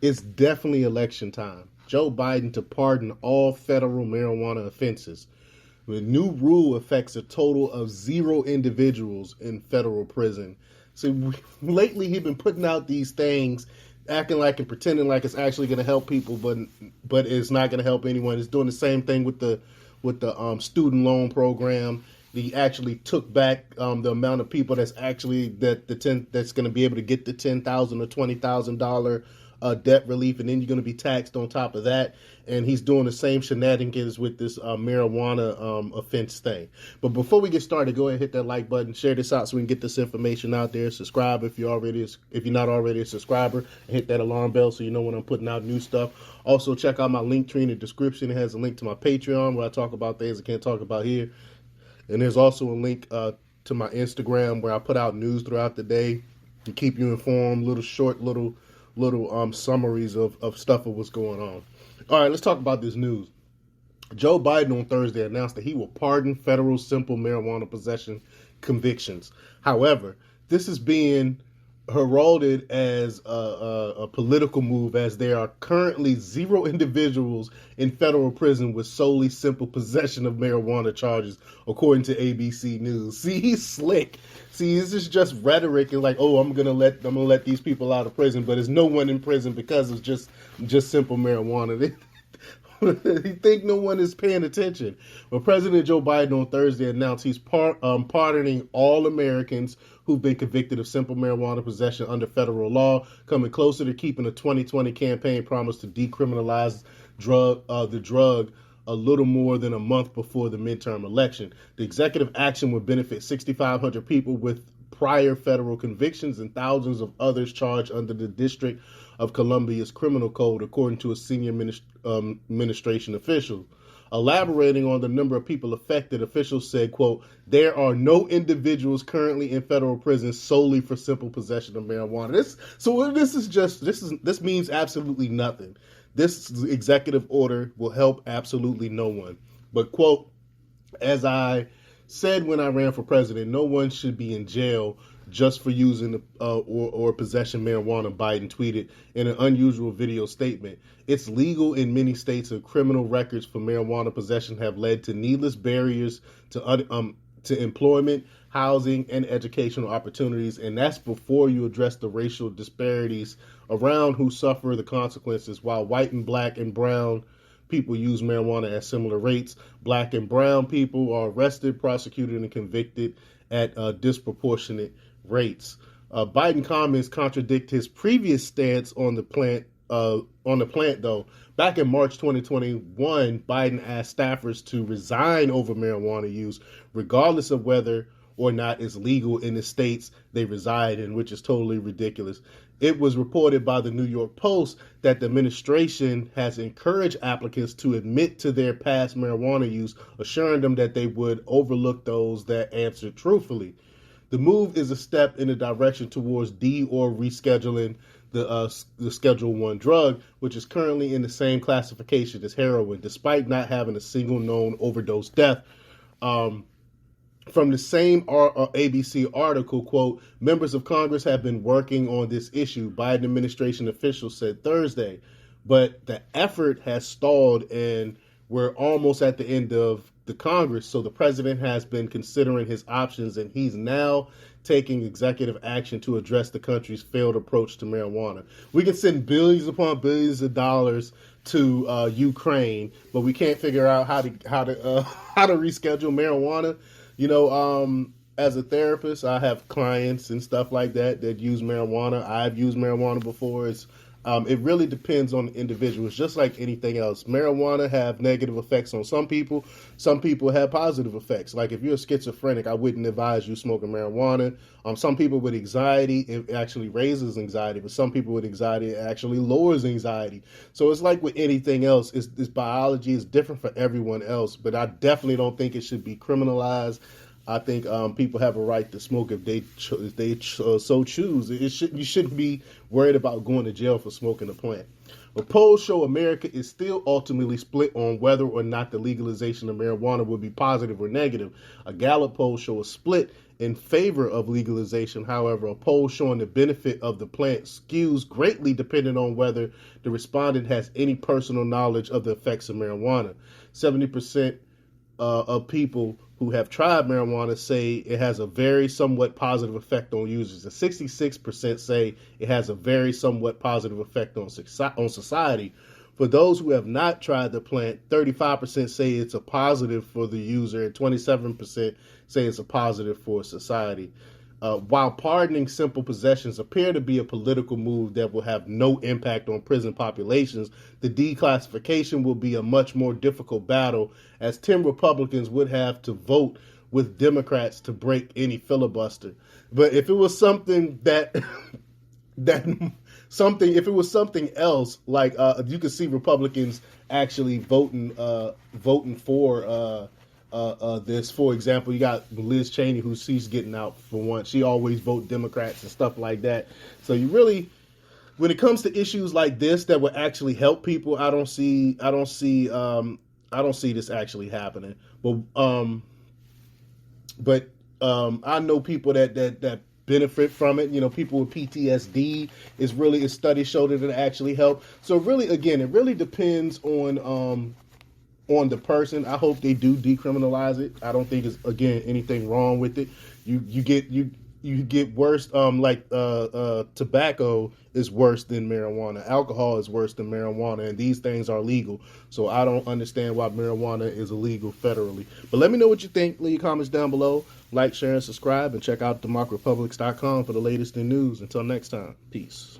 It's definitely election time. Joe Biden to pardon all federal marijuana offenses. The new rule affects a total of 0 individuals in federal prison. So lately he's been putting out these things, acting like and pretending like it's actually going to help people, but it's not going to help anyone. It's doing the same thing with the student loan program. He actually took back the amount of people that's actually that's going to be able to get the $10,000 or $20,000 debt relief, and then you're going to be taxed on top of that. And he's doing the same shenanigans with this marijuana offense thing. But before we get started, go ahead and hit that like button, share this out so we can get this information out there. Subscribe if you're not already a subscriber, and hit that alarm bell so you know when I'm putting out new stuff. Also, check out my link tree in the description. It has a link to my Patreon where I talk about things I can't talk about here. And there's also a link to my Instagram where I put out news throughout the day to keep you informed, little summaries of stuff of what's going on. All right, let's talk about this news. Joe Biden on Thursday announced that he will pardon federal simple marijuana possession convictions. However, this is being heralded as a political move, as there are currently 0 individuals in federal prison with solely simple possession of marijuana charges, according to ABC News. See, he's slick. See, this is just rhetoric and like, oh, I'm gonna let these people out of prison, but there's no one in prison because it's just simple marijuana. You think no one is paying attention? Well, President Joe Biden on Thursday announced he's pardoning all Americans who've been convicted of simple marijuana possession under federal law, coming closer to keeping a 2020 campaign promise to decriminalize the drug a little more than a month before the midterm election. The executive action would benefit 6,500 people with prior federal convictions and thousands of others charged under the District of Columbia's criminal code, according to a senior administration official. Elaborating on the number of people affected, officials said, quote, there are no individuals currently in federal prison solely for simple possession of marijuana. This means absolutely nothing. This executive order will help absolutely no one. But, quote, as I said when I ran for president, no one should be in jail just for using or possession marijuana, Biden tweeted in an unusual video statement. It's legal in many states, and criminal records for marijuana possession have led to needless barriers to employment, housing, and educational opportunities, and that's before you address the racial disparities around who suffer the consequences. While white and black and brown people use marijuana at similar rates, black and brown people are arrested, prosecuted, and convicted at disproportionate rates. Biden comments contradict his previous stance on the plant. Though, back in March 2021, Biden asked staffers to resign over marijuana use, regardless of whether or not it's legal in the states they reside in, which is totally ridiculous. It was reported by the New York Post that the administration has encouraged applicants to admit to their past marijuana use, assuring them that they would overlook those that answered truthfully. The move is a step in the direction towards or rescheduling the Schedule 1 drug, which is currently in the same classification as heroin, despite not having a single known overdose death. From the same ABC article, quote, members of Congress have been working on this issue, Biden administration officials said Thursday, but the effort has stalled and we're almost at the end of the Congress. So the president has been considering his options, and he's now taking executive action to address the country's failed approach to marijuana. We can send billions upon billions of dollars to Ukraine, but we can't figure out how to reschedule marijuana. You know, as a therapist, I have clients and stuff like that use marijuana. I've used marijuana before. It really depends on the individual. It's just like anything else. Marijuana have negative effects on some people. Some people have positive effects. Like if you're a schizophrenic, I wouldn't advise you smoking marijuana. Some people with anxiety, it actually raises anxiety. But some people with anxiety, it actually lowers anxiety. So it's like with anything else. This biology is different for everyone else. But I definitely don't think it should be criminalized. I think people have a right to smoke if they so choose. You shouldn't be worried about going to jail for smoking a plant. But polls show America is still ultimately split on whether or not the legalization of marijuana will be positive or negative. A Gallup poll shows a split in favor of legalization. However, a poll showing the benefit of the plant skews greatly depending on whether the respondent has any personal knowledge of the effects of marijuana. 70% of people who have tried marijuana say it has a very somewhat positive effect on users, and 66% say it has a very somewhat positive effect on society. For those who have not tried the plant, 35% say it's a positive for the user, and 27% say it's a positive for society. While pardoning simple possessions appear to be a political move that will have no impact on prison populations, the declassification will be a much more difficult battle, as 10 Republicans would have to vote with Democrats to break any filibuster. But if it was something that if it was something else, like you could see Republicans actually voting for this. For example, you got Liz Cheney, who she's getting out for once. She always vote Democrats and stuff like that. So you really, when it comes to issues like this that would actually help people, I don't see this actually happening. But I know people that benefit from it. You know, people with PTSD studies show that it actually help. So really, again, it really depends on the person. I hope they do decriminalize it. I don't think there's, again, anything wrong with it. You get worse. Tobacco is worse than marijuana. Alcohol is worse than marijuana, and these things are legal. So I don't understand why marijuana is illegal federally. But let me know what you think. Leave your comments down below. Like, share, and subscribe, and check out democrepublics.com for the latest in news. Until next time, peace.